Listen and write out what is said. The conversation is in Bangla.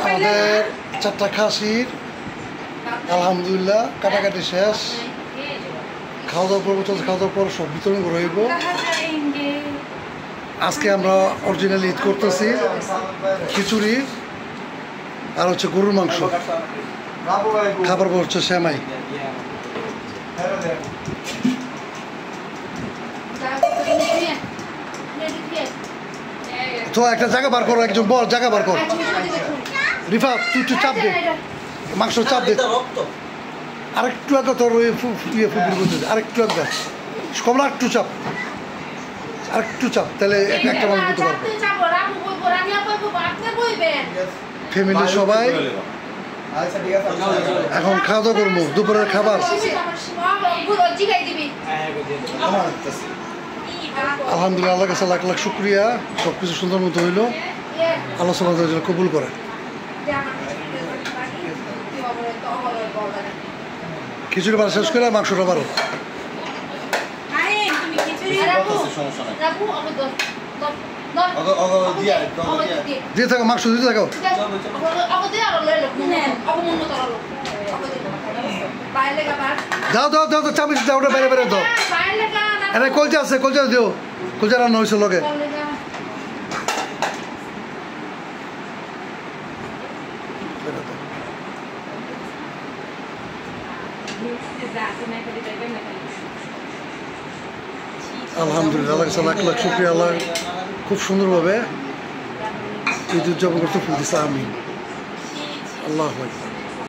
আমাদের 4টা খাসির আলহামদুলিল্লাহ কাটাকাটি শেষ। খাওয়া দাওয়া পর্ব চলছে, খাওয়া দাওয়ার পর সব বিতরণ রইব। আজকে আমরা অরিজিনালি ঈদ করতেছি খিচুড়ি আর হচ্ছে গরুর মাংস, খাবার পর হচ্ছে সেমাই। তো একটা জায়গা বার করো, একজন বল জায়গা বার কর। রিফা তুই একটু চাপ দে, মাংস চাপ দে। আরেকটু আগে তোর ওই ইয়ে ফুটবল করতে, আরেকটু আগে কমলা, একটু চাপ, আরেকটু চাপ, তাহলে একটা মানুষ করতে পারবো। ফ্যামিলির সবাই এখন খাওয়া দাওয়া করবো, দুপুরের খাবার। আলহামদুলিল্লাহ, আল্লাহর কাছে লাখ লাখ শুক্রিয়া, সব কিছু সুন্দর মতো হইলো। আল্লাহ সুবহানাহু ওয়া তাআলা কবুল করে। খিচুড়ি বার শেষ করে মাংসটা বারো দিয়ে থাকো, মাংস দিতে থাকো। দাও দাও দাও, চামিচ দাও, ওটা বেড়ে বেড়ে দাও। এটা কলচা আছে, কলচা দিও, কলচা রান্না হয়েছে লগে। আলহামদুলিল্লাহ, আল্লাহ কাছে লাখ লাখ শুক্রিয়া। আল্লাহ খুব সুন্দরভাবে ঈদ উদযাপন করতে ফুল দিছে। আমি আল্লাহ